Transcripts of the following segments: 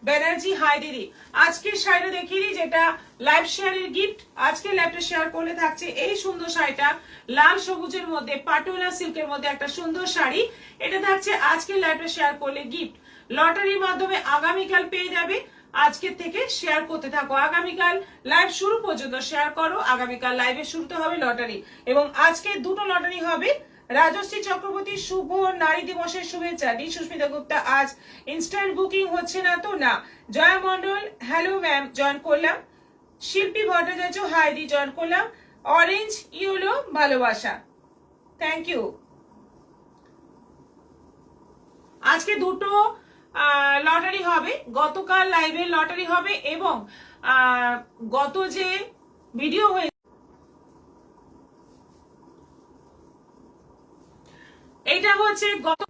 Banerjee. High দিদি, আজকের শাড়িটা দেখিয়ে দিই, যেটা লাইভ শেয়ারের গিফট। আজকে লাইভটা শেয়ার করলে থাকছে এই সুন্দর শাড়িটা, লাল সবুজের মধ্যে পাটোলা সিল্কের মধ্যে একটা সুন্দর শাড়ি। এটা থাকছে আজকে লাইভটা শেয়ার করলে গিফট। লটারির মাধ্যমে আগামীকাল পেয়ে যাবে। আজকের থেকে শেয়ার করতে থাকো, আগামীকাল লাইভ শুরু পর্যন্ত শেয়ার করো। আগামীকাল লাইভে শুরুতে হবে লটারি, এবং আজকে দুটো লটারি হবে। রাজশ্রী চক্রবর্তী, শুভ নারী দিবসের শুভেচ্ছা। ডি সুস্মিতা গুপ্তা, আজ ইনস্ট্যান্ট বুকিং হচ্ছে না তো? না। Jaya Mondal, hello ma'am, join করলাম। শিল্পী ভট্টাচার্য, হাই দি, জয়েন করলাম। অরেঞ্জ ইউলো ভালোবাসা, থ্যাংক ইউ। আজকে দুটো লটারি হবে, গতকাল লাইভে লটারি হবে, এবং গত যে ভিডিও হয়ে এটা হচ্ছে গত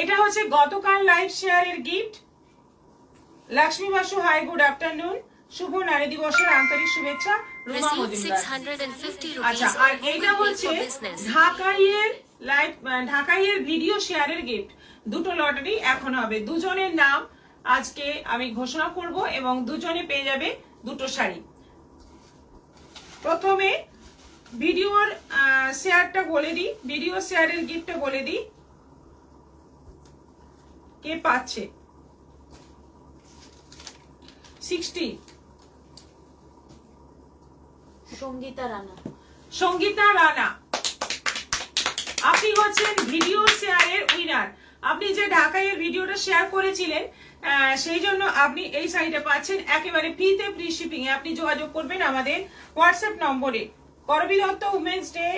এটা হচ্ছে গতকাল লাইভ শেয়ারের gift. Lakshmi Basu, hi, good afternoon. শুভ নারী দিবসের আন্তরিক শুভেচ্ছা, রুমা মজুমদার। আচ্ছা, আর এইটা হচ্ছে ঢাকাইয়ের লাইভ, ঢাকাইয়ের ভিডিও শেয়ারের গিফট। দুটো লটারি এখন হবে, দুজনের নাম আজকে আমি ঘোষণা করব, এবং দুজনে পেয়ে যাবে দুটো শাড়ি। প্রথমে ভিডিওর শেয়ারটা বলে দিই, ভিডিও শেয়ারের গিফটটা বলে দিই কে পাচ্ছে। 60 সঙ্গীতা রানা। সঙ্গীতা রানা, আপনি হচ্ছেন ভিডিও শেয়ারের উইনার। আপনি যে ঢাকায় ভিডিওটা শেয়ার করেছিলেন, সেই জন্য আপনি এই শাড়িটা পাচ্ছেন একেবারে ফ্রিতে, ফ্রি শিপিং এ। আপনি যোগাযোগ করবেন আমাদের হোয়াটসঅ্যাপ নম্বরে। করবী দত্ত, উমেন্স ডে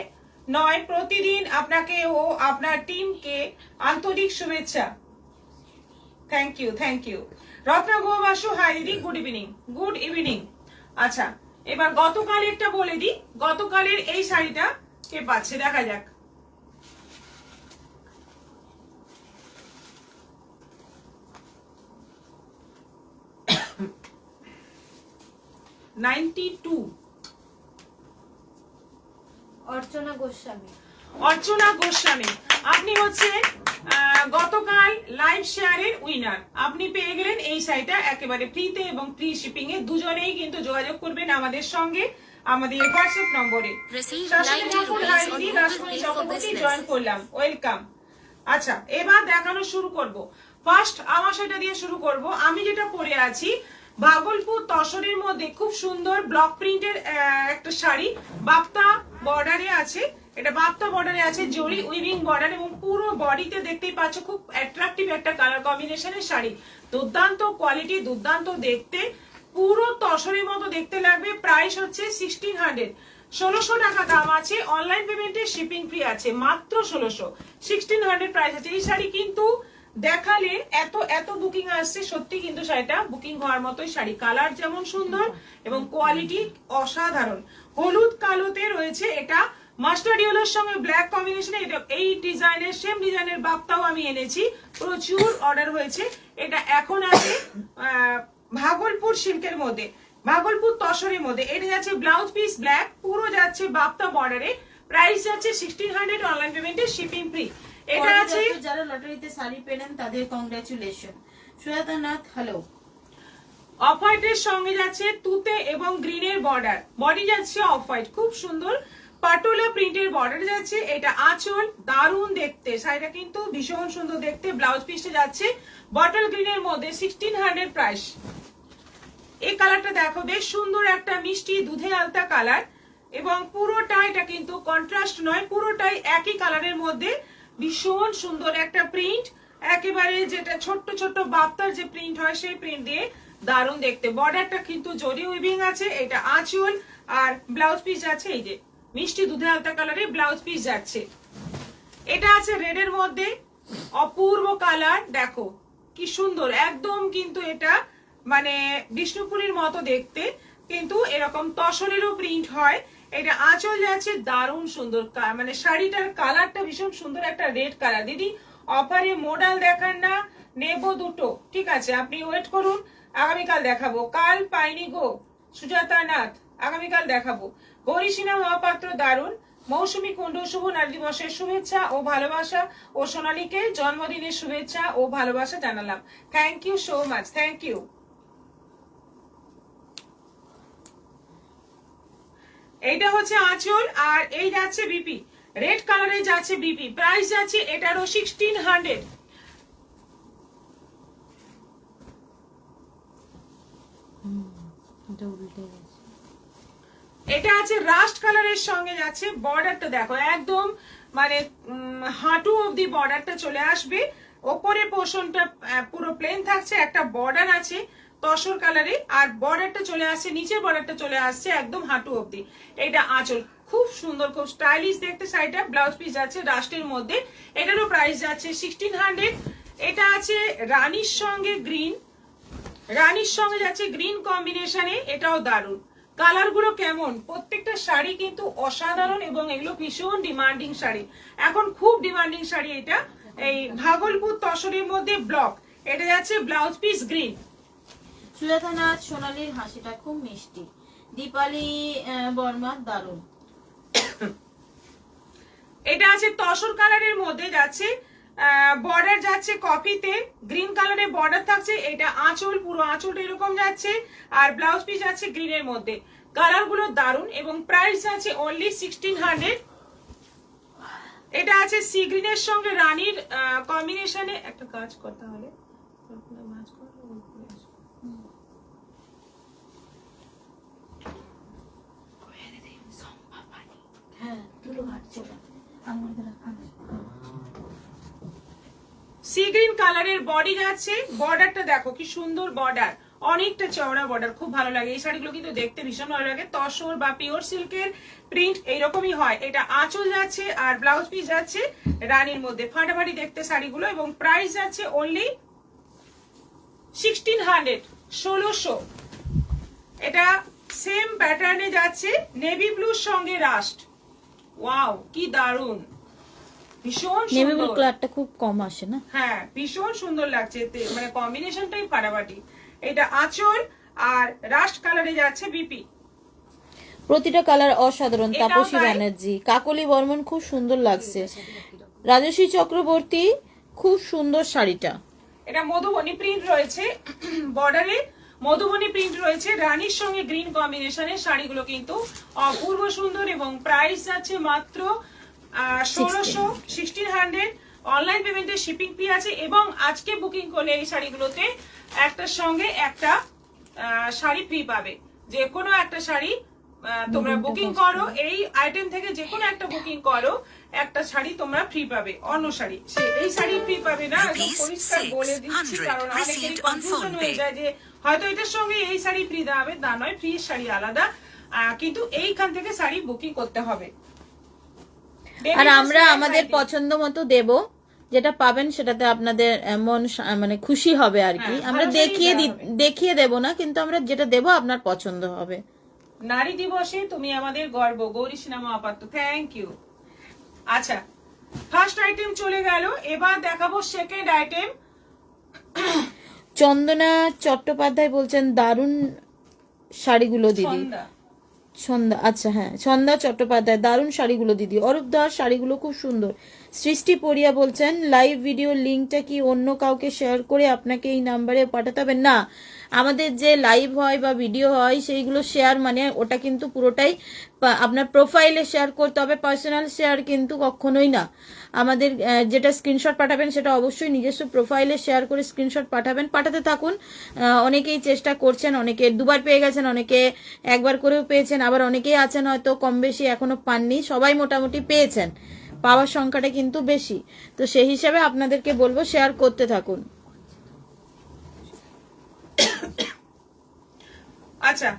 নয়, প্রতিদিন আপনাকে ও আপনার টিমকে আন্তরিক শুভেচ্ছা, thank you, thank you. Ratna গোবাসু, হাই দিদি, গুড ইভিনিং, গুড ইভিনিং। আচ্ছা, এবার গতকালেরটা বলে দিই, গতকালের এই শাড়িটা কে পাচ্ছে দেখা যাক। অর্চনা গোস্বামী। অর্চনা গোস্বামী, আপনি হচ্ছেন গতকাল লাইভ শেয়ারের উইনার। আপনি পেয়ে গেলেন এই শাড়িটা একেবারে ফ্রিতে এবং ফ্রি শিপিং এ। দুজনেই কিন্তু যোগাযোগ করবেন আমাদের সঙ্গে আমাদের হোয়াটসঅ্যাপ নম্বরে। জয়েন করলাম, ওয়েলকাম। আচ্ছা, এবার দেখানো শুরু করব। ফার্স্ট আমার শাড়িটা দিয়ে শুরু করব। আমি যেটা পরে আছি ভাগলপুর তসরের মধ্যে খুব সুন্দর ব্লক প্রিন্টের একটা শাড়ি, বাপ্তা বর্ডারে আছে। এটা বাপ্তা বর্ডারে আছে, জরি উইভিং বর্ডার, এবং পুরো বডিতে দেখতেই পাচ্ছ খুব অ্যাট্রাকটিভ একটা কালার কম্বিনেশনের শাড়ি। দুর্দান্ত কোয়ালিটি, দুর্দান্ত দেখতে, পুরো তসরের মতো দেখতে লাগবে। প্রাইস হচ্ছে 1600, 1600 টাকা দাম আছে। অনলাইন পেমেন্টে শিপিং ফ্রি আছে, মাত্র 1600, 1600 প্রাইস আছে। এই শাড়ি কিন্তু দেখালে এত এত বুকিং আসছে, সত্যি কিন্তু শাড়িটা বুকিং হওয়ার মতোই শাড়ি। কালার যেমন সুন্দর এবং কোয়ালিটি অসাধারণ। হলুদ কালোতে রয়েছে, এটা মাস্টার্ড ইয়েলোর সঙ্গে ব্ল্যাক কম্বিনেশনে। এটা এই ডিজাইনের, সেম ডিজাইনের বাপ্তাও আমি এনেছি, প্রচুর অর্ডার হয়েছে। এটা এখন আছে ভাগলপুর সিল্কের মধ্যে, ভাগলপুর তসরের মধ্যে। এটা যাচ্ছে ব্লাউজ পিস ব্ল্যাক, পুরো যাচ্ছে বাপ্তা বর্ডারে। প্রাইস যাচ্ছে 1600, অনলাইন পেমেন্টে শিপিং ফ্রি। এটা আছে যারা লটারিতে শাড়ি পেলেন তাদের congratulation. Sujata Nath, hello. Of হোয়াইটের সঙ্গে যাচ্ছে তুতে এবং গ্রিনের বর্ডার, বডি যাচ্ছে অফ হোয়াইট, খুব সুন্দর পাটোলা প্রিন্টের বর্ডার যাচ্ছে। এটা আঁচল, দারুণ দেখতে, শাড়িটা কিন্তু ভীষণ সুন্দর দেখতে। ব্লাউজ পিসটা যাচ্ছে বটল গ্রিনের মধ্যে, 1600 প্রাইস। এই কালারটা দেখো, বেশ সুন্দর একটা মিষ্টি দুধে আলতা কালার, এবং পুরোটা এটা কিন্তু কন্ট্রাস্ট নয়, পুরোটাই একই কালারের মধ্যে। ভীষণ সুন্দর একটা প্রিন্ট, একেবারে যেটা ছোট্ট ছোট্ট বাপ্তার যে প্রিন্ট হয় সেই প্রিন্ট দিয়ে, দারুণ দেখতে। বর্ডারটা কিন্তু জরি উইভিং আছে। এটা আঁচল, আর ব্লাউজ পিস যাচ্ছে এই যে মিষ্টি দুধে আলতা কালারে ব্লাউজ পিস যাচ্ছে। এটা আছে রেডের মধ্যে, অপূর্ব কালার, দেখো কি সুন্দর একদম। কিন্তু এটা মানে বিষ্ণুপুরীর মতো দেখতে, কিন্তু এরকম তসরেরও প্রিন্ট হয়। এটা আঁচল যাচ্ছে, দারুণ সুন্দর, মানে শাড়িটার কালারটা ভীষণ সুন্দর, একটা রেড কালার। দিদি অফারে মডেল দেখান না, নেব দুটো, ঠিক আছে আপনি ওয়েট করুন, আগামীকাল দেখাবো। কাল পাইনি গো সুজাতা নাথ, আগামীকাল দেখাবো। গৌরীসীনা মহাপাত্র দারুণ। মৌসুমী কুণ্ডু শুভ নারী দিবসের শুভেচ্ছা ও ভালোবাসা ও সোনালীকে জন্মদিনের শুভেচ্ছা ও ভালোবাসা জানালাম। Thank you so much, thank you. এইটা হচ্ছে আঁচল আর এই যাচ্ছে বিপি, রেড কালারে যাচ্ছে বিপি, প্রাইস যাচ্ছে এটারও 1600। এটা আছে রাস্ট কালারের সঙ্গে যাচ্ছে, বর্ডারটা দেখো একদম মানে হাঁটু অবধি বর্ডারটা চলে আসবে, ওপরের পোর্শনটা পুরো প্লেন থাকছে, একটা বর্ডার আছে তসর কালারে, আর বর্ডারটা চলে আসছে, নিচের বর্ডারটা চলে আসছে একদম হাঁটু অবধি। এটা আঁচল, খুব সুন্দর, খুব স্টাইলিশ দেখতে শাড়িটা। ব্লাউজ পিস যাচ্ছে রাস্টের মধ্যে, এটারও প্রাইস যাচ্ছে 1600। এটা আছে রানীর সঙ্গে গ্রিন, রানীর সঙ্গে যাচ্ছে গ্রিন কম্বিনেশনে, এটাও দারুণ। কালার গুলো কেমন, প্রত্যেকটা শাড়ি কিন্তু অসাধারণ এবং এগুলো ভীষণ ডিমান্ডিং শাড়ি, এখন খুব ডিমান্ডিং শাড়ি এটা। এই ভাগলপুর তসরের মধ্যে ব্লক, এটা যাচ্ছে blouse piece green. Sujata Nath সোনালীর হাসিটা খুব মিষ্টি। দীপালি বর্মা দারুণ। এটা আছে তসর কালারের মধ্যে যাচ্ছে, বর্ডার যাচ্ছে কফিতে, গ্রিন কালারের বর্ডার থাকছে। এটা আঁচল, পুরো আঁচলটা এরকম যাচ্ছে, আর ব্লাউজ পিস যাচ্ছে গ্রিনের মধ্যে। কালার গুলো দারুণ এবং প্রাইস যাচ্ছে অনলি 1600। এটা আছে সি গ্রিনের সঙ্গে রানীর কম্বিনেশনে, একটা কাজ করতে হবে, সি গ্রিন কালারের বডি যাচ্ছে, বর্ডারটা দেখো কি সুন্দর বর্ডার, অনেকটা চওড়া বর্ডার, খুব ভালো লাগে। এই শাড়িগুলো কিন্তু দেখতে ভীষণ ভালো লাগে, তসর বা পিওর সিল্কের প্রিন্ট এইরকমই হয়। এটা আঁচল যাচ্ছে আর ব্লাউজ পিস যাচ্ছে রানীর মধ্যে, ফাটাফাটি দেখতে শাড়িগুলো, এবং প্রাইস যাচ্ছে অনলি 1600, 1600। এটা সেম প্যাটার্নে যাচ্ছে নেভি ব্লুর সঙ্গে রাস্ট। ওয়াও কি দারুন, ভীষণ নেভি ব্লু সুন্দর, কালারটা খুব কম আসে না? হ্যাঁ ভীষণ সুন্দর লাগছে, মানে কম্বিনেশনটাই ফাটাফাটি। এটা আঁচল আর রাস্ট কালারে যাচ্ছে বিপি, প্রতিটা কালার অসাধারণ। এটাও তাপসী তাই। ব্যানার্জি, কাকলি বর্মন খুব সুন্দর লাগছে। রাজশ্রী চক্রবর্তী খুব সুন্দর শাড়িটা। এটা মধুবনী প্রিন্ট রয়েছে, বর্ডারে মধুবনী প্রিন্ট রয়েছে, রানীর সঙ্গে গ্রিন কম্বিনেশনের শাড়িগুলো কিন্তু অপূর্ব সুন্দর, এবং প্রাইস যাচ্ছে মাত্র 1600। অনলাইন পেমেন্টের শিপিং ফি আছে, এবং আজকে বুকিং করলে এই শাড়িগুলোতে একটার সঙ্গে একটা শাড়ি ফ্রি পাবে। যে কোনো একটা শাড়ি তোমরা বুকিং করো, এই আইটেম থেকে যে কোনো একটা বুকিং করো, একটা শাড়ি তোমরা ফ্রি পাবে, অন্য শাড়ি এই শাড়ি ফ্রি পাবে না, একদম পরিষ্কার বলে দিচ্ছি, কারণ অনেকেরই কনফিউশন হয়ে যায় যে হয়তো এটার সঙ্গে এই শাড়ি ফ্রি দেওয়া হবে, তা নয়, ফ্রি শাড়ি আলাদা, কিন্তু এইখান থেকে শাড়ি বুকিং করতে হবে। আর আমরা আমাদের পছন্দ মতো দেব, যেটা পাবেন সেটাতে আপনাদের মন মানে খুশি হবে আর কি। আমরা দেখিয়ে দেব না, কিন্তু আমরা যেটা দেব আপনার পছন্দ হবে। নারী দিবসে তুমি আমাদের গর্ব, গৌরীসীনা মহাপাত্র, থ্যাংক ইউ। আচ্ছা, ফার্স্ট আইটেম চলে গেল, এবার দেখাবো সেকেন্ড আইটেম। চন্দনা চট্টোপাধ্যায় বলছেন দারুণ শাড়িগুলো দিদি। সন্ধ্যা, আচ্ছা হ্যাঁ, সন্ধ্যা চট্টোপাধ্যায় দারুণ শাড়িগুলো দিদি। অরূপ দাস শাড়িগুলো খুব সুন্দর। সৃষ্টি পরিয়া বলছেন লাইভ ভিডিও লিঙ্কটা কি অন্য কাউকে শেয়ার করে আপনাকে এই নাম্বারে পাঠাতে হবে? না, আমাদের যে লাইভ হয় বা ভিডিও হয় সেইগুলো শেয়ার মানে ওটা কিন্তু পুরোটাই আপনার প্রোফাইলে শেয়ার করতে হবে, পার্সোনাল শেয়ার কিন্তু কখনোই না। আমাদের যেটা স্ক্রিনশট পাঠাবেন সেটা অবশ্যই নিজস্ব প্রোফাইলে শেয়ার করে স্ক্রিনশট পাঠাবেন, পাঠাতে থাকুন। অনেকেই চেষ্টা করছেন, অনেকে দুবার পেয়ে গেছেন, অনেকে একবার করেও পেয়েছেন, আবার অনেকেই আছেন হয়তো কম বেশি এখনো পাননি, সবাই মোটামুটি পেয়েছেন, পাওয়ার সংখ্যাটা কিন্তু বেশি। তো সেই হিসাবে আপনাদেরকে বলবো শেয়ার করতে থাকুন। আচ্ছা,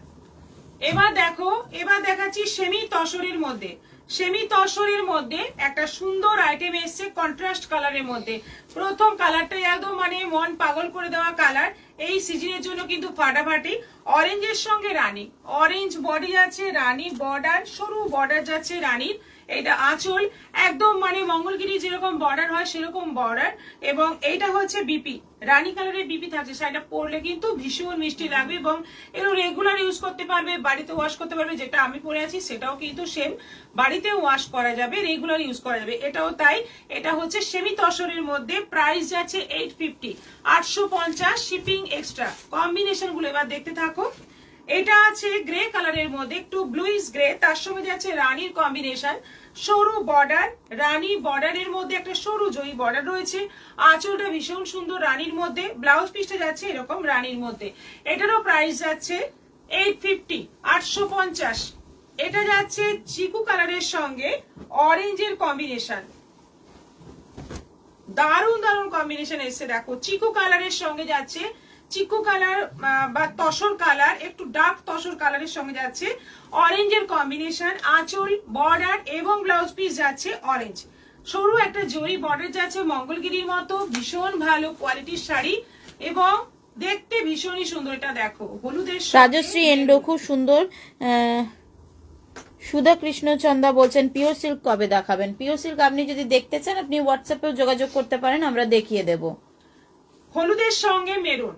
এবার দেখো, এবার দেখাচ্ছি সেমি তসরের মধ্যে। সেমি তসরের মধ্যে একটা সুন্দর আইটেম এসছে কন্ট্রাস্ট কালারের মধ্যে। প্রথম কালারটা একদম মানে মন পাগল করে দেওয়া কালার, এই সিজনের জন্য কিন্তু ফাটাফাটি। অরেঞ্জের সঙ্গে রানী, অরেঞ্জ বডি যাচ্ছে, রানী বর্ডার, সরু বর্ডার যাচ্ছে রানীর। এটা আঁচল, একদম মানে মঙ্গলগিরি যেরকম বর্ডার হয় সেরকম বর্ডার, এবং এইটা হচ্ছে বিপি, রানী কালারের বিপি থাকছে। শাড়িটা পরলে কিন্তু ভীষণ মিষ্টি লাগবে এবং এগুলো রেগুলার ইউজ করতে পারবে, বাড়িতে ওয়াশ করতে পারবে। যেটা আমি পরে আছি সেটাও কিন্তু সেম, বাড়িতে ওয়াশ করা যাবে, রেগুলার ইউজ করা যাবে, এটাও তাই। এটা হচ্ছে সেমি তসরের মধ্যে, প্রাইস যাচ্ছে 850, 850, শিপিং এক্সট্রা। কম্বিনেশন গুলো এবার দেখতে থাকো। এটা আছে গ্রে কালারের মধ্যে, একটু ব্লুইশ গ্রে, তার সঙ্গে যাচ্ছে রানীর কম্বিনেশন, সরু বর্ডার, রানী বর্ডারের মধ্যে একটা সরু জয়ী বর্ডার রয়েছে। আঁচলটা ভীষণ সুন্দর রানীর মধ্যে, ব্লাউজ পিসটা যাচ্ছে এরকম রানীর মধ্যে। এটারও প্রাইস যাচ্ছে 850, 850। এটা যাচ্ছে চিকু কালারের সঙ্গে অরেঞ্জের কম্বিনেশন, দারুণ দারুণ কম্বিনেশন এসছে। দেখো চিকু কালারের সঙ্গে যাচ্ছে, চিকু কালার বা তসর কালার, একটু ডার্ক তসর কালারের সঙ্গে যাচ্ছে অরেঞ্জের কম্বিনেশন। আঁচল, বর্ডার এবং ব্লাউজ পিস যাচ্ছে অরেঞ্জ, সরু একটা জরি বর্ডার যাচ্ছে মঙ্গলগিরির মতো। ভীষণ ভালো কোয়ালিটির শাড়ি এবং দেখতে ভীষণই সুন্দর। এটা দেখো হলুদের রাজশ্রী এন্ডো খুব সুন্দর। সুধা কৃষ্ণচন্দা বলছেন পিওর সিল্ক কবে দেখাবেন? পিওর সিল্ক আপনি যদি দেখতে চান আপনি হোয়াটসঅ্যাপেও যোগাযোগ করতে পারেন, আমরা দেখিয়ে দেব। হলুদের সঙ্গে মেরুন,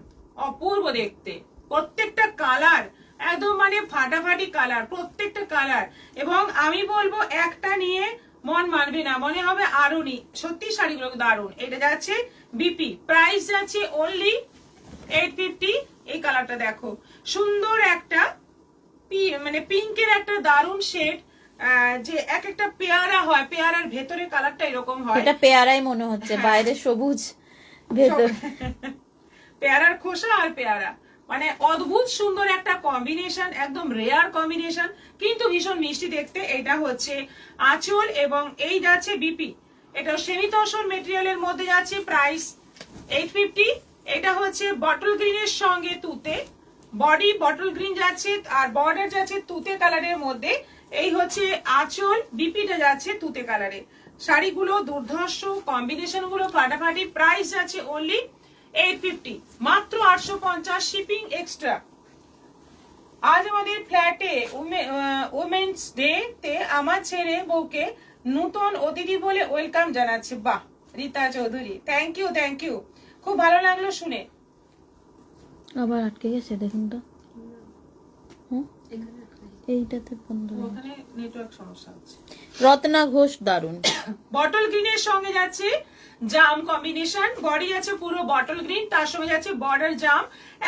অপূর্ব দেখতে, প্রত্যেকটা কালার একদম মানে ফাটাফাটি কালার, প্রত্যেকটা কালার। এবং আমি বলবো একটা নিয়ে মন মানবে না, মনে হবে আরো নি। সত্যি শাড়িগুলো দারুণ। এটা যাচ্ছে বিপি, প্রাইস যাচ্ছে অনলি 850। এই কালারটা দেখো, সুন্দর একটা মানে পিঙ্কের একটা দারুণ শেড, যে এক একটা পেয়ারা হয়, পেয়ারার ভেতরে কালারটা এরকম হয়। এটা পেয়ারাই মনে হচ্ছে, বাইরে সবুজ, ভেতর পেয়ারার খোসা আর পেয়ারা, মানে অদ্ভুত সুন্দর একটা কম্বিনেশন, একদম রেয়ার কম্বিনেশন, কিন্তু ভীষণ মিষ্টি দেখতে। এটা হচ্ছে আঁচল এবং এই যাচ্ছে বিপি। এটা সেমি তসর মেটেরিয়ালের মধ্যে যাচ্ছে, প্রাইস 850। এটা হচ্ছে বটল গ্রিনের সঙ্গে তুতে, বডি বটল গ্রিন যাচ্ছে আর বর্ডার যাচ্ছে তুতে কালারের মধ্যে। এই হচ্ছে আঁচল, বিপিটা যাচ্ছে তুতে কালারে। শাড়িগুলো দুর্ধর্ষ, কম্বিনেশন গুলো ফাটাফাটি। প্রাইস যাচ্ছে অনলি 850, মাত্র 850, শিপিং এক্সট্রা। আজ আমাদের ফ্ল্যাটে উমেন্স ডে তে আমার ছেলে বউকে নতুন অতিথি বলে ওয়েলকাম জানাচ্ছে। বাহ, Rita Chowdhury, thank you, thank you, খুব ভালো লাগলো শুনে। আবার আটকে গেছে দেখুন তো, এইটাতে বন্ধ, ওখানে নেটওয়ার্ক সমস্যা হচ্ছে। রত্না ঘোষ দারুন। বটল গ্রিনের সঙ্গে যাচ্ছে জাম কম্বিনেশন, বডি আছে পুরো বটল গ্রিন, তার সঙ্গে যাচ্ছে বর্ডার জাম,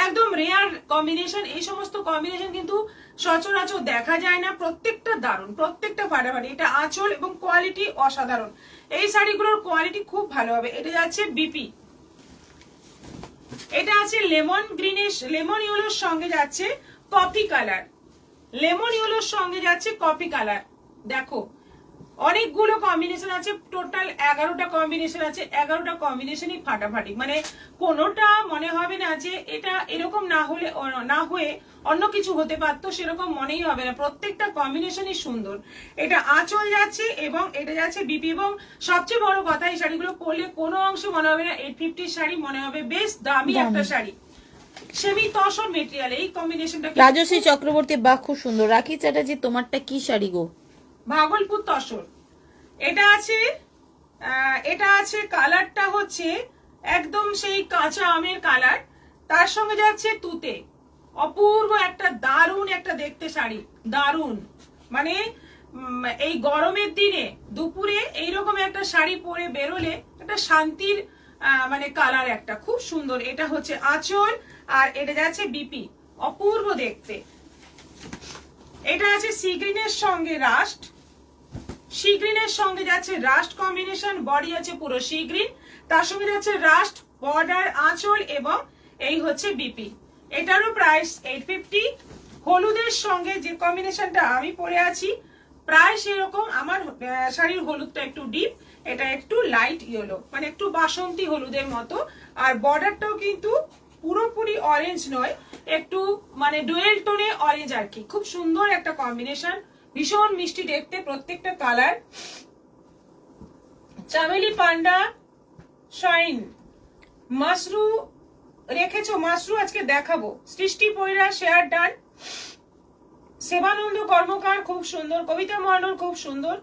একদম রেয়ার কম্বিনেশন। এই সমস্ত কম্বিনেশন কিন্তু সচরাচর দেখা যায় না, প্রত্যেকটা দারুন, প্রত্যেকটা ফাটাফাটি। এটা আঁচল এবং কোয়ালিটি অসাধারণ, এই শাড়িগুলোর কোয়ালিটি খুব ভালো হবে। এটা যাচ্ছে বিপি, এটা আছে লেমন গ্রিনের, লেমন ইয়েলোর সঙ্গে যাচ্ছে কফি কালার, লেমন ইয়েলোর সঙ্গে যাচ্ছে কফি কালার। দেখো অনেকগুলো কম্বিনেশন আছে, টোটাল 11টা কম্বিনেশন আছে, 11টা কম্বিনেশনই ফাটাফাটি। মানে কোনোটা মনে হবে না যে এটা এরকম না হয়ে অন্য কিছু হতে পারতো, সেরকম মনেই হবে না, প্রত্যেকটা কম্বিনেশনই সুন্দর। এটা আঁচল যাচ্ছে এবং এটা যাচ্ছে বিপি। এবং সবচেয়ে বড় কথা, এই শাড়িগুলো পরলে কোনো অংশে মনে হবে না 850 শাড়ি, মনে হবে বেশ দামি একটা শাড়ি, সেমি তসর মেটেরিয়াল। এই কম্বিনেশনটা রাজশ্রী চক্রবর্তী, বাহ খুব সুন্দর। রাখি চ্যাটার্জি, তোমারটা কি শাড়ি গো? ভাগলপুর তসর। এটা আছে কালারটা হচ্ছে একদম সেই কাঁচা আমের কালার, তার সঙ্গে যাচ্ছে তুতে, অপূর্ব একটা দারুণ একটা দেখতে শাড়ি, দারুণ। মানে এই গরমের দিনে দুপুরে এইরকম একটা শাড়ি পরে বেরোলে একটা শান্তির মানে কালার একটা, খুব সুন্দর। এটা হচ্ছে আঁচল আর এটা যাচ্ছে বিপি, অপূর্ব দেখতে। এটা আছে সি গ্রিনের সঙ্গে রাস্ট, সি গ্রিনের সঙ্গে যাচ্ছে রাস্ট কম্বিনেশন, বডি আছে পুরো সি গ্রিন, তার সঙ্গে যাচ্ছে রাস্ট, বর্ডার, আঁচল এবং এই হচ্ছে বিপি। এটারও প্রাইস 850। হলুদের সঙ্গে যে কম্বিনেশনটা আমি পরে আছি প্রায় সেরকম, আমার শাড়ির হলুদটা একটু ডিপ, এটা একটু লাইট ইয়েলো, মানে একটু বাসন্তী হলুদের মতো। আর বর্ডারটাও কিন্তু পুরোপুরি অরেঞ্জ নয়, একটু মানে ডুয়েল টোনে অরেঞ্জ আর কি। খুব সুন্দর একটা কম্বিনেশন, ভীষণ মিষ্টি দেখতে প্রত্যেকটা কালার। চামেলি পান্ডা শাইন, মাশরু রেখেছো মাশরু আজকে দেখাবো। সৃষ্টি পয়রা শেয়ার ডান, সেবানন্দ কর্মকার খুব সুন্দর, কবিতা মন্ডল খুব সুন্দর,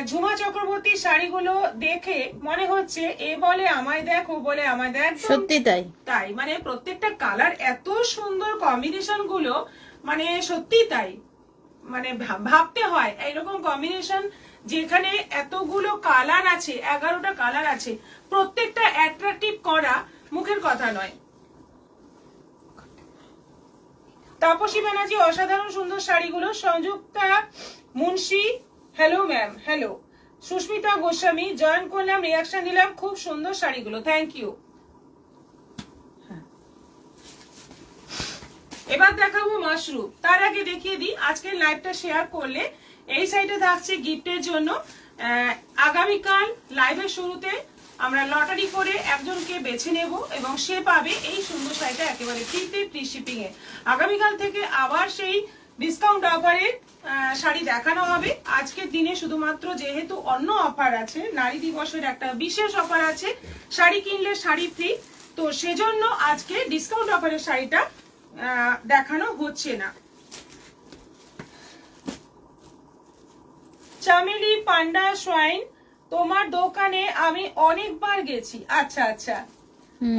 ঝুমা চক্রবর্তী শাড়িগুলো দেখে মনে হচ্ছে এ বলে আমায় দেখ, ও বলে আমায় দেখ, সত্যি তাই। তাই মানে প্রত্যেকটা কালার এত সুন্দর, কম্বিনেশন গুলো মানে সত্যি তাই, মানে ভাবতে হয় এইরকম কম্বিনেশন যেখানে এতগুলো কালার আছে, 11টা কালার আছে, প্রত্যেকটা অ্যাট্রাকটিভ করা মুখের কথা নয়। তাপসী ব্যানার্জি অসাধারণ সুন্দর শাড়িগুলো, Sanjukta Munshi hello ma'am, hello, Susmita Goswami join করলাম, রিয়াকশন দিলাম, খুব সুন্দর শাড়িগুলো, থ্যাংক ইউ। এবার দেখাবো মাশরুম, তার আগে দেখিয়ে দিই আজকের লাইভটা শেয়ার করলে এই সাইডে থাকছে গিফটের জন্য। আগামীকাল লাইভের শুরুতে আমরা লটারি করে একজনকে বেছে নেব এবং সে পাবে এই সুন্দর শাড়িটা একেবারে ফ্রিতে, ফ্রি শিপিং এ। আগামীকাল থেকে আবার সেই ডিসকাউন্ট অফারে শাড়ি দেখানো হবে। আজকের দিনে শুধুমাত্র যেহেতু অন্য অফার আছে, নারী দিবসের একটা বিশেষ অফার আছে, শাড়ি কিনলে শাড়ি ফ্রি, তো সেজন্য আজকে ডিসকাউন্ট অফারের শাড়িটা দেখানো হচ্ছে না। চামেলি পান্ডা সোয়াইন, তোমার দোকানে আমি অনেকবার গেছি। আচ্ছা আচ্ছা।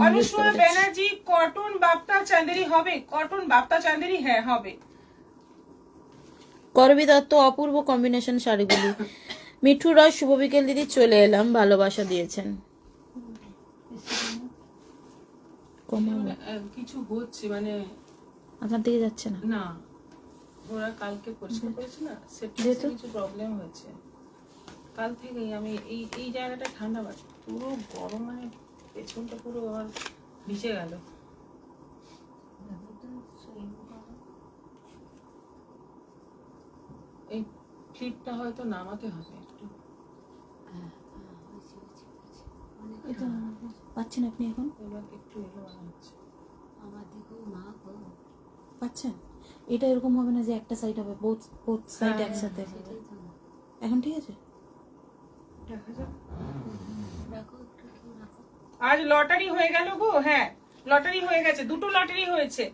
অনুষ্মা ব্যানার্জি কটন বাপ্তা চাঁদেরি হবে? কটন বাপ্তা চাঁদেরি, হ্যাঁ হবে। করবি দত্ত অপূর্ব কম্বিনেশন শাড়িগুলি। মিঠু রায় শুভ বিকেল দিদি, চলে এলাম, ভালোবাসা দিয়েছেন। কিছু হচ্ছে মানে আপনার দিকে যাচ্ছে না? না, ওরা কালকে পরিষ্কার করেছে না, সেটা কিছু প্রবলেম হয়েছে। কাল থেকেই আমি এই জায়গাটা ঠান্ডা পাচ্ছি, পুরো গরম, মানে পেছনটা পুরো আমার ভিজে গেল। এই ক্লিপটা হয়তো নামাতে হবে একটু। পাচ্ছেন আপনি এখন? এবার একটু এলো মনে হচ্ছে। পাচ্ছেন? এটা এরকম হবে না যে একটা সাইড হবে, বোথ সাইড একসাথে। এখন ঠিক আছে? দেখা যাক। আজ লটারি হয়ে গেল গো। হ্যাঁ, লটারি হয়ে গেছে, দুটো লটারি হয়েছে।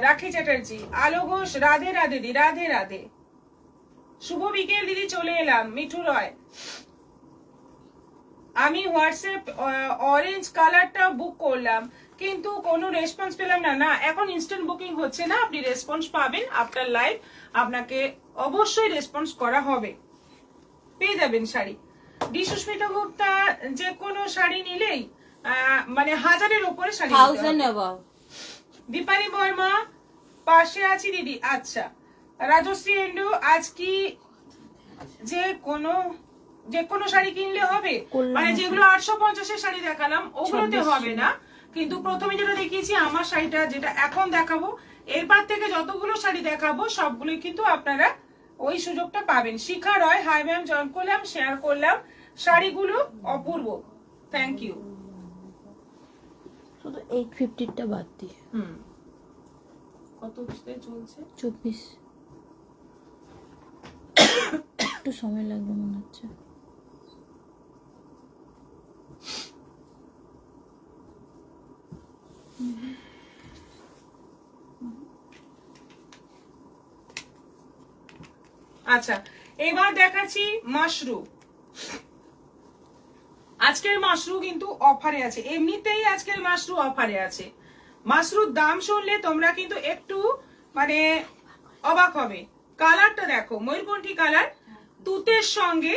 রাখি চ্যাটার্জি, আলো ঘোষ, রাধে রাধে দি, রাধে রাধে। শুভ বিকেল দিদি, চলে এলাম। মিঠু রয়, আমি হোয়াটসঅ্যাপ অরেঞ্জ কালারটা বুক করলাম কিন্তু কোনো রেসপন্স পেলাম না। না, এখন ইনস্ট্যান্ট বুকিং হচ্ছে না, আপনি রেসপন্স পাবেন আফটার লাইভ, আপনাকে অবশ্যই রেসপন্স করা হবে, পেয়ে যাবেন শাড়ি। ডি সুস্মিতা গুপ্তা, যে কোনো শাড়ি নিলেই মানে 1000-এর উপরে শাড়ি। দীপালি বর্মা, পাশে আছি দিদি। আচ্ছা। রাজশ্রী এন্ডু, আজ কি যে কোনো শাড়ি কিনলে হবে? মানে যেগুলো 850-এর শাড়ি দেখালাম ওগুলোতে হবে না, কিন্তু প্রথমে যেটা দেখিয়েছি আমার শাড়িটা, যেটা এখন দেখাবো, এরপর থেকে যতগুলো শাড়ি দেখাবো সবগুলোই কিন্তু আপনারা ওই সুযোগটা পাবেন। শিখা রয়, হাই ম্যাম, জয়েন করলাম, শেয়ার করলাম, শাড়িগুলো অপূর্ব, থ্যাংক ইউ। শুধু 850টা বাদ দিয়ে। কত চলছে? 24। একটু সময় লাগবে মনে হচ্ছে। আচ্ছা, এবার দেখাচ্ছি মাশরু। আজকের মাশরু কিন্তু অফারে আছে, এমনিতেই আজকের মাশরু অফারে আছে। মাশরুর দাম শুনলে তোমরা কিন্তু একটু মানে অবাক হবে। কালারটা দেখো, ময়ূরকণ্ঠী কালার, তুতের সঙ্গে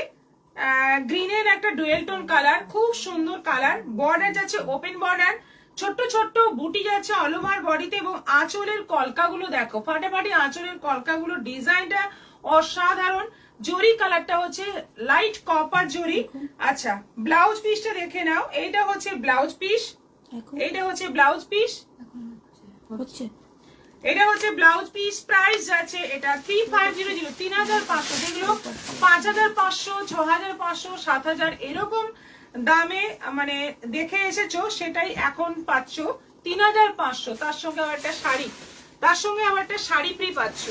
গ্রিনের একটা ডুয়েল টোন কালার, খুব সুন্দর কালার। বর্ডার যাচ্ছে ওপেন বর্ডার, ছোট্ট ছোট্ট বুটি যাচ্ছে অল ওভার বডিতে, এবং আঁচলের কলকাগুলো দেখো, ফাটাফাটি আঁচলের কলকাগুলো, ডিজাইনটা অসাধারণ। জরি কালারটা হচ্ছে লাইট কপার জরি। আচ্ছা, ব্লাউজ পিসটা দেখে নাও, এইটা হচ্ছে ব্লাউজ পিস, এইটা হচ্ছে ব্লাউজ পিস, এটা হচ্ছে ব্লাউজ পিস। প্রাইস যাচ্ছে এটা 3500, 3500, যেগুলো 5500, 6500, 7000 এরকম দামে মানে দেখে এসেছো, সেটাই এখন পাচ্ছ 3500। তার সঙ্গে আবার একটা শাড়ি, তার সঙ্গে আবার একটা শাড়ি ফ্রি পাচ্ছ।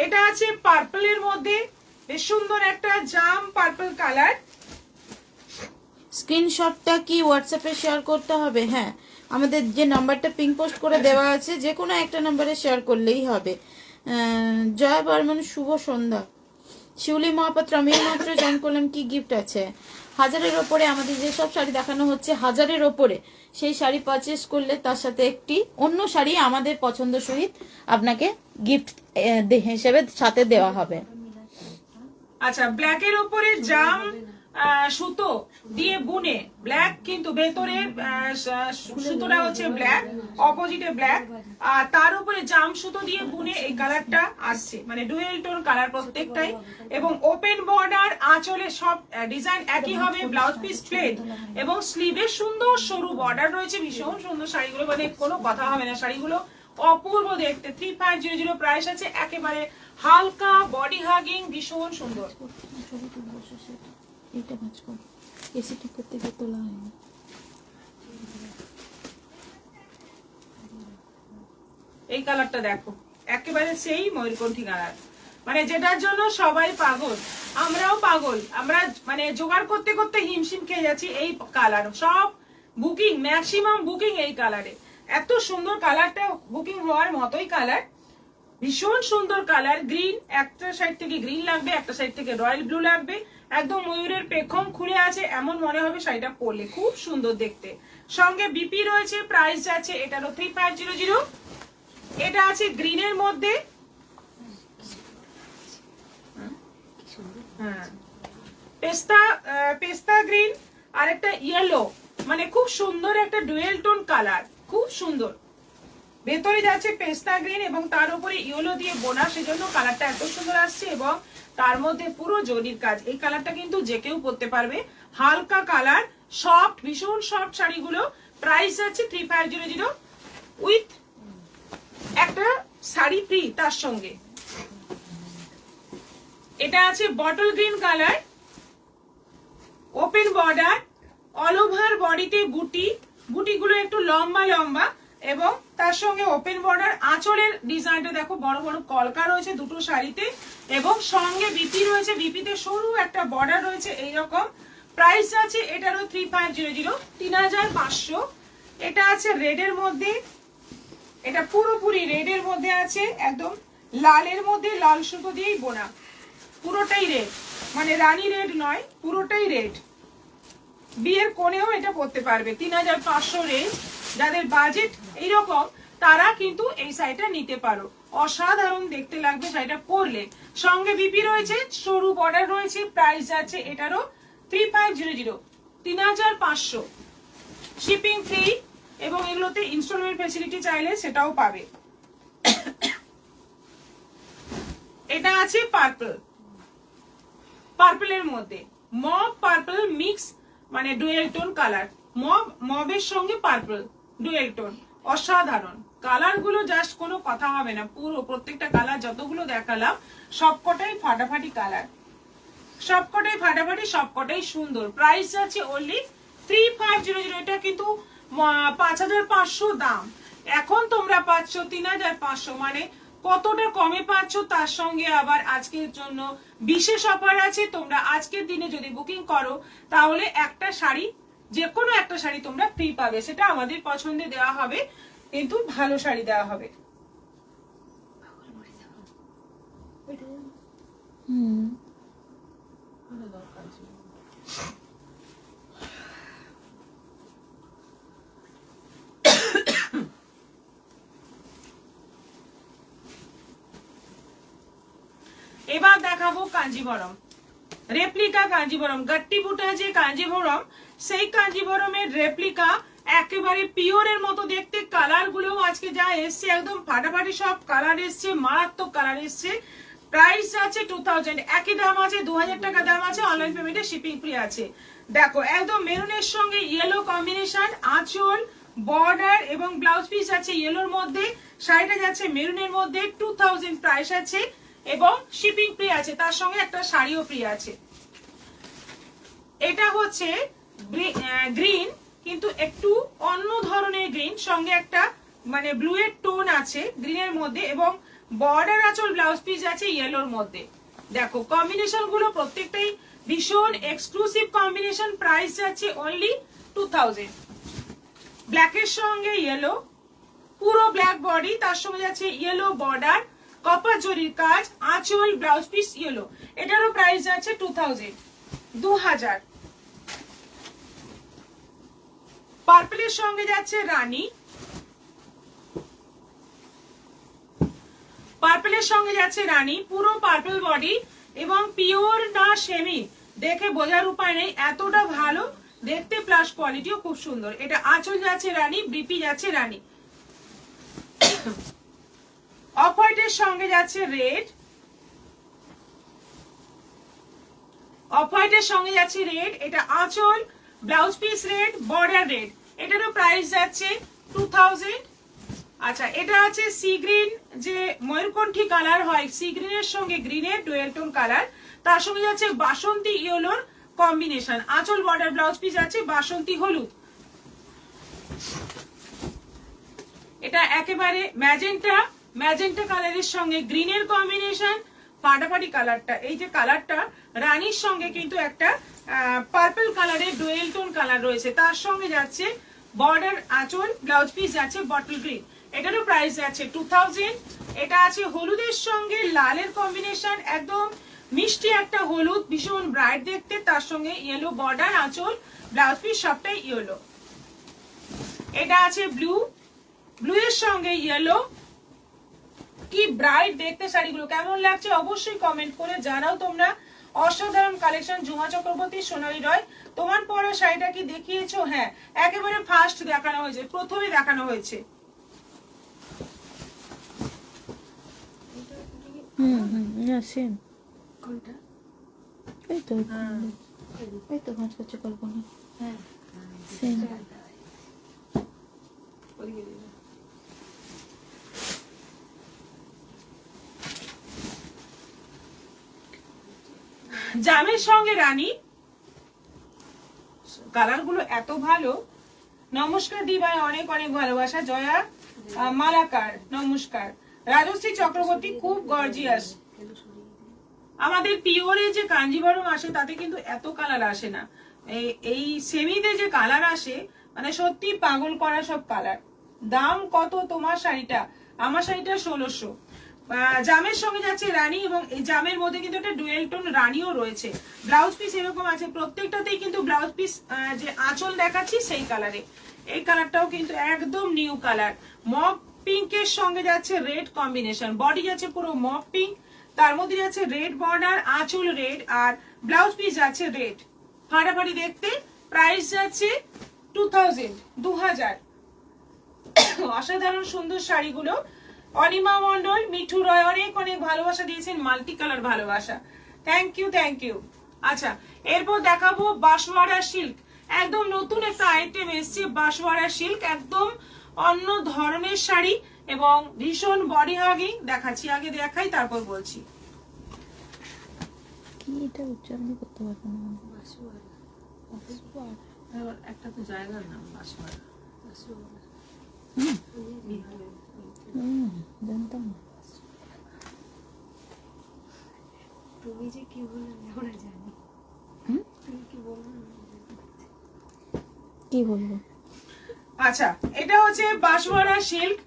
এটা আছে পার্পলের মধ্যে, বেশ সুন্দর একটা জাম পার্পল কালার, স্ক্রিনশটটা কি হোয়াটসঅ্যাপে শেয়ার করতে হবে? হ্যাঁ, আমাদের যে নাম্বারটা পিং পোস্ট করে দেওয়া আছে যে কোনো একটা নাম্বারে শেয়ার করলেই হবে। জয়া বর্মন, শুভ সন্ধ্যা। শিউলি মহাপাত্র, আমি মাত্র জয়েন করলাম, কি গিফট আছে? 1000-এর ওপরে আমাদের যেসব শাড়ি দেখানো হচ্ছে 1000-এর ওপরে, সেই শাড়ি পারচেস করলে তার সাথে একটি অন্য শাড়ি আমাদের পছন্দ সহিত আপনাকে গিফট হিসেবে সাথে দেওয়া হবে। আচ্ছা, ব্ল্যাকের উপরে জাম সুতো দিয়ে বুনে, ব্ল্যাক কিন্তু ভেতরের সুতোটা হচ্ছে ব্ল্যাক, অপোজিটে ব্ল্যাক, আর তার উপরে জাম সুতো দিয়ে বুনে এই কালারটা আসছে, মানে ডুয়েল টোন কালার প্রত্যেকটাই, এবং ওপেন বর্ডার, আঁচলে সব ডিজাইন একই হবে, ব্লাউজ পিস প্লেন এবং স্লিভে সুন্দর সরু বর্ডার রয়েছে। ভীষণ সুন্দর শাড়িগুলো, মানে কোনো কথা হবে না, শাড়িগুলো অপূর্ব দেখতে। 3500 প্রাইস আছে, একেবারে হালকা বডি হাগিং, ভীষণ সুন্দর। এটা ভাঁজ কর, এসি ঠিক করতে গিয়ে তোলা হয়নি। এই কালারটা দেখো, একেবারে সেই ময়ূরকণ্ঠী কালার, মানে যেটার জন্য সবাই পাগল, আমরাও পাগল, আমরা মানে জোগাড় করতে করতে হিমশিম খেয়ে যাচ্ছি। এই কালার সব বুকিং, ম্যাক্সিমাম বুকিং এই কালারে। এত সুন্দর কালারটা, বুকিং হওয়ার মতোই কালার, ভীষণ সুন্দর কালার। গ্রিন, একটা সাইড থেকে গ্রিন লাগবে, একটা সাইড থেকে রয়্যাল ব্লু লাগবে, একদম ময়ূরের পেখম খুলে আছে, এমন মনে হবে শাড়িটা পরলে, খুব সুন্দর দেখতে। সঙ্গে বিপি রয়েছে, প্রাইস যাচ্ছে এটারও 3500। এটা আছে গ্রিনের মধ্যে, হ্যাঁ পেস্তা গ্রিন আর একটা ইয়েলো, মানে খুব সুন্দর একটা ডুয়েল টোন কালার, খুব সুন্দর। ভেতরে যাচ্ছে পেস্তা গ্রিন এবং তার উপরে ইয়েলো দিয়ে বোনা, সেজন্য কালারটা এত সুন্দর আসছে, এবং তার মধ্যে পুরো জরির কাজ। এই কালারটা কিন্তু যে কেউ পরতে পারবে, হালকা কালার, সফট, ভীষণ সফট শাড়িগুলো। প্রাইস যাচ্ছে 3500 উইথ একটা শাড়ি ফ্রি তার সঙ্গে। এটা আছে bottle green colour, open border, all over বডিতে বুটি, বুটিগুলো একটু লম্বা লম্বা, এবং তার সঙ্গে ওপেন বর্ডার। আঁচলের ডিজাইনটা দেখো, বড় বড় কলকা রয়েছে দুটো শাড়িতে, এবং সঙ্গে বিপি রয়েছে, বিপিতে সরু একটা বর্ডার রয়েছে এইরকম। প্রাইস আছে এটারও 3500, 3500। এটা আছে রেডের মধ্যে, এটা পুরোপুরি রেডের মধ্যে আছে, একদম লালের মধ্যে লাল সুতো দিয়েই বোনা, পুরোটাই রেড, মানে রানী রেড নয়, পুরোটাই রেড। বিয়ের কোণেও এটা পরতে পারবে। 3500 রেঞ্জ, যাদের বাজেট এইরকম তারা কিন্তু এই শাড়িটা নিতে পারো, অসাধারণ দেখতে লাগবে শাড়িটা পরলে। সঙ্গে বিপি রয়েছে, সরু বর্ডার রয়েছে। প্রাইস যাচ্ছে এটারও 3500, 3500। শিপিং ফ্রি, এবং এগুলোতে ইনস্টলমেন্ট ফ্যাসিলিটি চাইলে সেটাও পাবে। এটা আছে পার্পল, পার্পলের মধ্যে মব পার্পল মিক্স, মানে ডুয়েল টোন কালার, মবের সঙ্গে পার্পল ডুয়েল টোন, অসাধারণ কালার গুলো, জাস্ট কোনো কথা হবে না। পুরো প্রত্যেকটা কালার যতগুলো দেখালাম সবকটাই ফাটাফাটি কালার, সবকটাই ফাটাফাটি, সবকটাই সুন্দর। প্রাইস আছে অনলি 3500। এটা কিন্তু 5500 দাম, এখন তোমরা পাচ্ছ 3500, মানে কতটা কমে পাচ্ছ। তার সঙ্গে আবার আজকের জন্য বিশেষ অফার আছে। তোমরা আজকের দিনে যদি বুকিং করো তাহলে একটা শাড়ি, যে কোনো একটা শাড়ি তোমরা ফ্রি পাবে, সেটা আমাদের পছন্দে দেওয়া হবে, কিন্তু ভালো শাড়ি দেওয়া হবে। এবার দেখাবো কাঞ্জিভরম, রেপ্লিকা কাঞ্জিভরম, গাট্টি বুটা যে কাঞ্জিভরম, সেই কাঞ্জিভরমের রেপ্লিকা, একেবারে পিওরের মতো দেখতে। কালার গুলো আজকে যা এসছে একদম ফাটাফাটি সব কালার এসছে, মারাত্মক কালার এসছে। প্রাইস আছে 2000, একই দাম আছে, 2000 টাকা দাম আছে, অনলাইন পেমেন্টে শিপিং ফ্রি আছে। দেখো একদম মেরুনের সঙ্গে ইয়েলো কম্বিনেশন, আঁচল, বর্ডার এবং ব্লাউজ পিস আছে ইয়েলোর মধ্যে, শাড়িটা যাচ্ছে মেরুনের মধ্যে, 2000 প্রাইস আছে, এবং শিপিং ফ্রি আছে, তার সঙ্গে একটা শাড়িও ফ্রি আছে। এটা হচ্ছে গ্রিন, কিন্তু একটু অন্য ধরনের গ্রিন, সঙ্গে একটা মানে ব্লু এর টোন আছে গ্রিনের মধ্যে, এবং বর্ডার আঁচল ব্লাউজ পিস আছে ইয়েলোর মধ্যে। দেখো কম্বিনেশন গুলো প্রত্যেকটাই ভীষণ এক্সক্লুসিভ কম্বিনেশন। প্রাইস যাচ্ছে অনলি 2000। ব্ল্যাকের সঙ্গে ইয়েলো, পুরো ব্ল্যাক বডি, তার সঙ্গে যাচ্ছে ইয়েলো বর্ডার, কপার জরির কাজ, আঁচল, ব্লাউজ পিস ইয়েলো। এটারও প্রাইস যাচ্ছে 2000। পার্পলের সঙ্গে যাচ্ছে রানী, পার্পলের সঙ্গে যাচ্ছে রানী, পুরো পার্পল বডি এবং পিওর না সেমি, দেখে বোঝার উপায় নেই, এতটা ভালো দেখতে, প্লাস কোয়ালিটিও খুব সুন্দর। এটা আঁচল যাচ্ছে রানী, বিপি যাচ্ছে রানী। অফ হোয়াইটের সঙ্গে যাচ্ছে রেড, অফ হোয়াইটের সঙ্গে যাচ্ছে রেড, এটা আঁচল, blouse piece red, border red. এটারও প্রাইস যাচ্ছে 2000। আচ্ছা, এটা আছে সি গ্রিন, যে ময়ূরকণ্ঠী কালার হয়, সি গ্রিনের সঙ্গে গ্রিনের ডুয়েল টোন কালার, তার সঙ্গে যাচ্ছে বাসন্তী ইয়েলোর কম্বিনেশন, আঁচল বর্ডার ব্লাউজ পিস আছে বাসন্তী হলুদ। এটা একেবারে ম্যাজেন্টা, ম্যাজেন্টা কালারের সঙ্গে গ্রিনের কম্বিনেশন, ফাটাফাটি কালারটা। এই যে কালারটা রানীর সঙ্গে কিন্তু একটা পার্পল কালারের ডুয়েল টোন কালার রয়েছে, তার সঙ্গে যাচ্ছে বর্ডার, আঁচল, ব্লাউজ পিস যাচ্ছে বটল গ্রিন। এটারও প্রাইস যাচ্ছে 2000। এটা আছে হলুদের সঙ্গে লালের কম্বিনেশন, একদম মিষ্টি একটা হলুদ, ভীষণ ব্রাইট দেখতে, তার সঙ্গে ইয়েলো বর্ডার, আঁচল, ব্লাউজ পিস সবটাই ইয়েলো। এটা আছে ব্লু, ব্লু এর সঙ্গে ইয়েলো, কি ব্রাইট দেখতে। শাড়িগুলো কেমন লাগছে অবশ্যই কমেন্ট করে জানাও তোমরা। অসাধারণ কালেকশন। ঝুমা চক্রবর্তী, সোনালী রয়, তোমার পরা শাড়িটা কি দেখিয়েছো? হ্যাঁ, একেবারে ফার্স্ট দেখানো হয়েছে, প্রথমে দেখানো হয়েছে। সেম কোনটা? এই তো এই তো ভাঁজ করছে কল্পনা। হ্যাঁ সেম। জামের সঙ্গে রানী, কালার গুলো এত ভালো। নমস্কার দিবাই, অনেক অনেক ভালোবাসা। জয়া মালাকার, নমস্কার। রাজশ্রী চক্রবর্তী, খুব গর্জিয়াস। আমাদের পিওরে যে কাঞ্জিবরম আসে তাতে কিন্তু এত কালার আসে না, এই সেমিতে যে কালার আসে মানে সত্যি পাগল করা সব কালার। দাম কত তোমার শাড়িটা? আমার শাড়িটা 1600। জামের সঙ্গে যাচ্ছে রানী, এবং এই জামের মধ্যে কিন্তু একটা ডুয়েল টোন রানীও রয়েছে। ব্লাউজ পিস এরকম আছে, প্রত্যেকটাতেই কিন্তু ব্লাউজ পিস যে আঁচল দেখাচ্ছি সেই কালারে। এই কালারটাও কিন্তু একদম নিউ কালার। মপ পিঙ্কের সঙ্গে যাচ্ছে রেড কম্বিনেশন, বডি যাচ্ছে পুরো মপ পিঙ্ক, তার মধ্যে যাচ্ছে রেড বর্ডার, আঁচল রেড, আর ব্লাউজ পিস যাচ্ছে রেড, ফাটাফাটি দেখতে। প্রাইস যাচ্ছে 2000। অসাধারণ সুন্দর শাড়িগুলো। অনিমা মন্ডল, মিঠু রয়, অনেক অনেক ভালোবাসা দিয়েছেন, মাল্টি কালার ভালোবাসা। Thank you, thank you. আচ্ছা, এরপর দেখাবো বাঁশওয়ারা সিল্ক। একদম নতুন একটা আইটেম এসছে, বাঁশওয়ারা সিল্ক, একদম অন্য ধরনের শাড়ি এবং ভীষণ বডি হাগিং। দেখাচ্ছি, আগে দেখাই তারপর বলছি। কি এটা উচ্চারণ করতে পারবো না। একটা তো জায়গার নাম বাঁশওয়ারা, জানতাম না। তুমি যে কি বললে আমরা জানি। তুমি কি বললে? কি বলবো? আচ্ছা, এটা হচ্ছে বাঁশওয়ারা সিল্ক,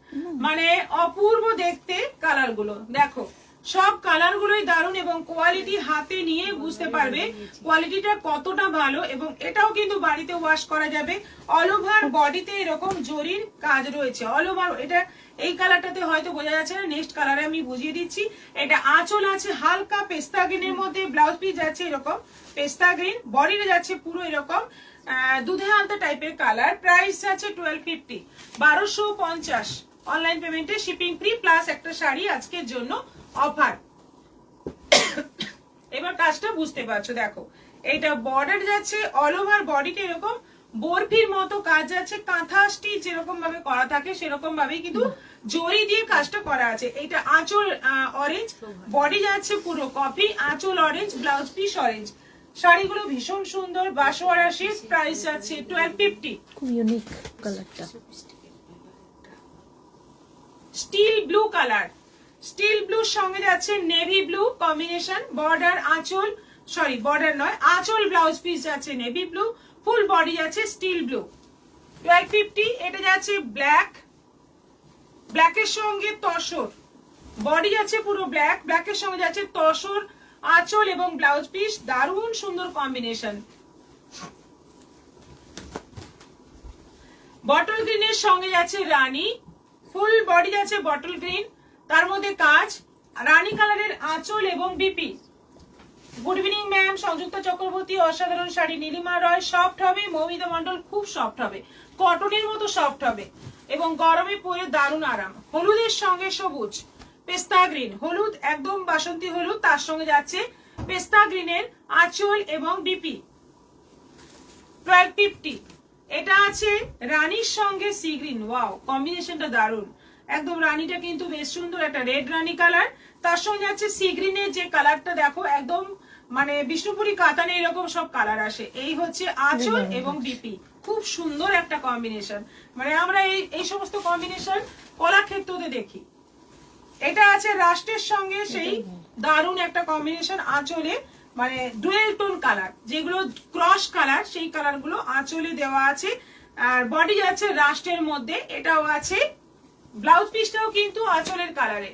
মানে অপূর্ব দেখতে। কালার গুলো দেখো, সব কালার গুলোই দারুণ, এবং কোয়ালিটি হাতে নিয়ে বুঝতে পারবে কোয়ালিটিটা কতটা ভালো। এবং এটাও কিন্তু বাড়িতে ওয়াশ করা যাবে। অল ওভার বডিতে এরকম জরির কাজ রয়েছে, অল ওভার। এটা এই কালারটাতে হয়তো বোঝা যাচ্ছে না, নেক্সট কালারে আমি বুঝিয়ে দিচ্ছি। এটা আঁচল আছে হালকা পেস্তা গ্রিনের মধ্যে, ব্লাউজ পিস যাচ্ছে এরকম পেস্তা গ্রিন, বডিতে যাচ্ছে পুরো এরকম দুধে হালতা টাইপের কালার। প্রাইস যাচ্ছে 1250, 1250। অনলাইন পেমেন্টে শিপিং ফ্রি প্লাস একটা শাড়ি আজকের জন্য অফার। এবার কাজটা বুঝতে পারছো, দেখো এইটা বর্ডার যাচ্ছে অল ওভার বডিতে এরকম বরফির মতো কাজ যাচ্ছে, কাঁথা স্টিচ যেরকম ভাবে করা থাকে সেরকম ভাবেই কিন্তু জরি দিয়ে কাজটা করা আছে। এইটা আঁচল অরেঞ্জ, বডি যাচ্ছে পুরো কফি, আঁচল অরেঞ্জ, ব্লাউজ পিস অরেঞ্জ। শাড়িগুলো ভীষণ সুন্দর। বাঁশওয়ারা সিল্ক, প্রাইস যাচ্ছে 1250। খুব ইউনিক কালারটা। স্টিল ব্লু কালার, স্টিল ব্লুর সঙ্গে যাচ্ছে নেভি ব্লু কম্বিনেশন, বর্ডার আঁচল, সরি বর্ডার নয়, আঁচল ব্লাউজ পিস যাচ্ছে নেভি ব্লু, ফুল বডি যাচ্ছে স্টিল ব্লু। 1250। এটা যাচ্ছে ব্ল্যাক, ব্ল্যাকের সঙ্গে তসর, বডি যাচ্ছে পুরো ব্ল্যাক, ব্ল্যাকের সঙ্গে যাচ্ছে তসর, আঁচল এবং ব্লাউজ পিস, দারুণ সুন্দর কম্বিনেশন। বটল গ্রিনের সঙ্গে যাচ্ছে রানী, ফুল বডি যাচ্ছে বটল গ্রিন, তার মধ্যে কাজ, রানী কালারের আঁচল এবং BP. Good evening ma'am, Sanjukta Chakraborty, অসাধারণ শাড়ি। নীলিমা রয়, সফট হবে, মৌমিতা মন্ডল, খুব সফট হবে, কটনের মতো সফট হবে এবং গরমে পরে দারুণ আরাম। হলুদের সঙ্গে সবুজ, পেস্তা গ্রিন, হলুদ একদম বাসন্তী হলুদ, তার সঙ্গে যাচ্ছে পেস্তা গ্রিনের আঁচল এবং বিপি। 1250। এটা আছে রানীর সঙ্গে সি গ্রিন, ওয়াও কম্বিনেশনটা দারুণ, একদম রানীটা কিন্তু বেশ সুন্দর, একটা রেড রানী কালার, তার সঙ্গে যাচ্ছে সি গ্রিনের যে কালারটা দেখো একদম মানে বিষ্ণুপুরি কাতানে এরকম সব কালার আসে। এই হচ্ছে আঁচল এবং বিপি, খুব সুন্দর একটা কম্বিনেশন, মানে আমরা এই সমস্ত কম্বিনেশন কলাক্ষেত্রতে দেখি। এটা আছে রাষ্ট্রের সঙ্গে সেই দারুণ একটা কম্বিনেশন আঁচলে, মানে ডুয়েল টোন কালার, যেগুলো ক্রস কালার সেই কালার গুলো আঁচলে দেওয়া আছে। আর বডি যাচ্ছে রাষ্ট্রের মধ্যে, এটাও আছে, ব্লাউজ পিসটাও কিন্তু আঁচলের কালারে।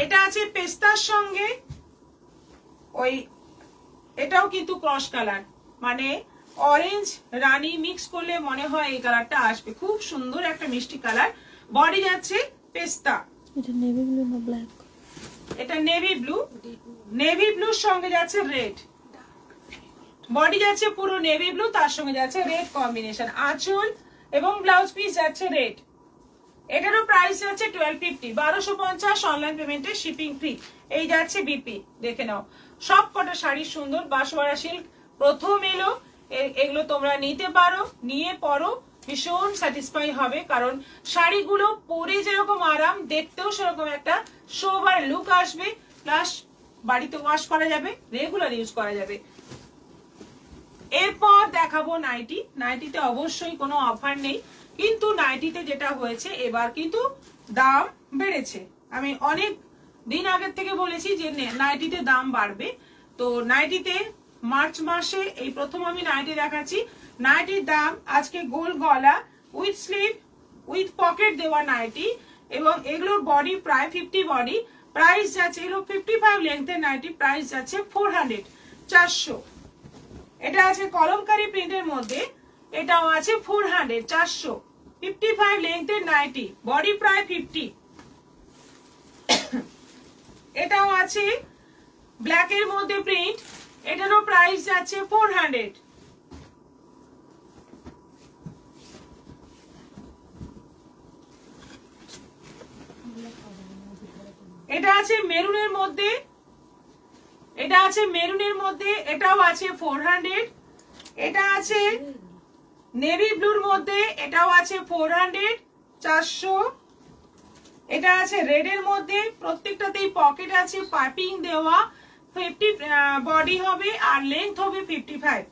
এটা আছে পেস্তার সঙ্গে ওই, এটাও কিন্তু ক্রস কালার, মানে অরেঞ্জ রানী মিক্স করলে মনে হয় এই কালারটা আসবে, খুব সুন্দর একটা মিষ্টি কালার। বডি যাচ্ছে পেস্তা, এটা নেভি ব্লু না ব্ল্যাক? এটা নেভি ব্লু, নেভি ব্লুর সঙ্গে যাচ্ছে রেড, বডি যাচ্ছে পুরো নেভি ব্লু, তার সঙ্গে যাচ্ছে রেড কম্বিনেশন, আঁচল এবং ব্লাউজ পিস যাচ্ছে রেড। এটারও প্রাইস যাচ্ছে 1250, 1250 অনলাইন পেমেন্টে, শিপিং ফ্রি। এই যাচ্ছে বিপি, দেখে নাও সব কটা শাড়ি সুন্দর, বাঁশওয়ারা সিল্ক প্রথম এলো, এগুলো তোমরা নিতে পারো, নিয়ে পরো, ভীষণ স্যাটিসফাই হবে, কারণ শাড়িগুলো পরে যেরকম আরাম, দেখতেও সেরকম একটা সোবার লুক আসবে, প্লাস বাড়িতে ওয়াশ করা যাবে, রেগুলার ইউজ করা যাবে। এরপর দেখাবো নাইটি। নাইটিতে অবশ্যই কোনো অফার নেই, কিন্তু নাইটিতে যেটা হয়েছে এবার কিন্তু দাম বেড়েছে। আমি অনেক দিন আগের থেকে বলেছি যে নাইটিতে দাম বাড়বে, তো নাইটিতে মার্চ মাসে এই প্রথম আমি নাইটি দেখাচ্ছি। নাইটির দাম আজকে গোল গলা উইথ স্লিভ উইথ পকেট দেওয়া নাইটি, এবং এগুলোর বডি প্রায় 50 বডি, প্রাইস যাচ্ছে এগুলো 55 লেন্থের নাইটি, প্রাইস যাচ্ছে 400, 400। এটা আছে কলমকারি প্রিন্টের মধ্যে, এটাও আছে 400, 400, 55 লেন্থের নাইটি, বডি প্রায় 50। এটাও আছে ব্ল্যাকের মধ্যে প্রিন্ট, এটারও প্রাইস যাচ্ছে 400। এটা আছে মেরুনের মধ্যে, এটা আছে মেরুনের মধ্যে, এটাও আছে 400। এটা আছে নেভি ব্লুর মধ্যে, এটাও আছে 400, 400। এটা আছে রেডের মধ্যে, প্রত্যেকটাতেই পকেট আছে, পাইপিং দেওয়া, 50 বডি হবে আর লেন্থ হবে 55।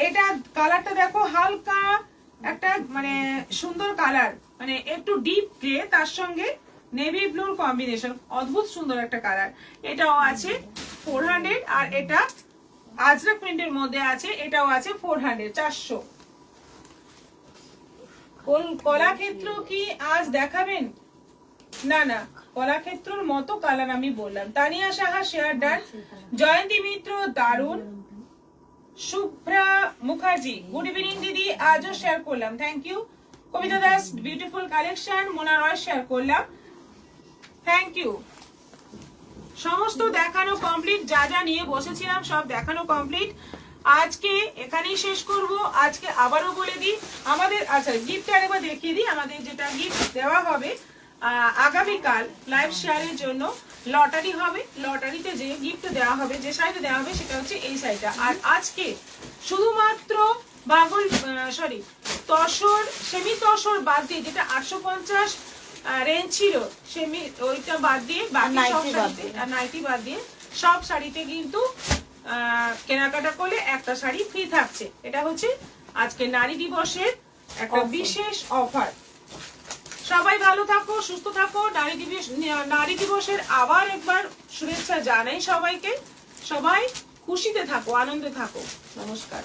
এটা কালারটা দেখো, হালকা একটা মানে সুন্দর কালার, মানে একটু ডিপ গ্রে, তার সঙ্গে নেভি ব্লুর কম্বিনেশন, অদ্ভুত সুন্দর একটা কালার। এটাও আছে 400, আর এটা আজরাক প্রিন্টের মধ্যে আছে, এটাও আছে 400, 400। কলাক্ষেত্র কি আজ দেখাবেন? না না, কলাক্ষেত্রর মতো কালার আমি বললাম। তানিয়া সাহা শেয়ার ডান, জয়ন্তী মিত্র দারুন, শুভ্রা মুখার্জি গুড ইভিনিং দিদি, আজও শেয়ার করলাম, thank you. Kabita Das beautiful collection, Mona Roy share করলাম, থ্যাংক ইউ। সমস্ত দেখানো কমপ্লিট, যা যা নিয়ে বসেছিলাম সব দেখানো কমপ্লিট। আজকে এখানেই শেষ করব। আজকে আবারও বলে দিই আমাদের, আচ্ছা গিফট আরেকবার দেখিয়ে দিই, আমাদের যেটা গিফট দেওয়া হবে আগামীকাল লাইভ শেয়ারের জন্য লটারি হবে। লটারিতে যে গিফট দেওয়া হবে, যে শাড়িটা দেওয়া হবে সেটা হচ্ছে এই শাড়িটা। আর আজকে শুধুমাত্র তসর, সেমি তসর বাদ দিয়ে, যেটা 850 রেঞ্জ ছিল, সেমি ওইটা বাদ দিয়ে, বাকি সব শাড়িতে, আর নাইটি বাদ দিয়ে সব শাড়িতে কিন্তু কেনাকাটা করলে একটা শাড়ি ফ্রি থাকছে। এটা হচ্ছে আজকে নারী দিবসের একটা বিশেষ অফার। সবাই ভালো থাকো, সুস্থ থাকো। নারী দিবসের আবার একবার শুভেচ্ছা জানাই সবাইকে। সবাই খুশিতে থাকো, আনন্দে থাকো। নমস্কার।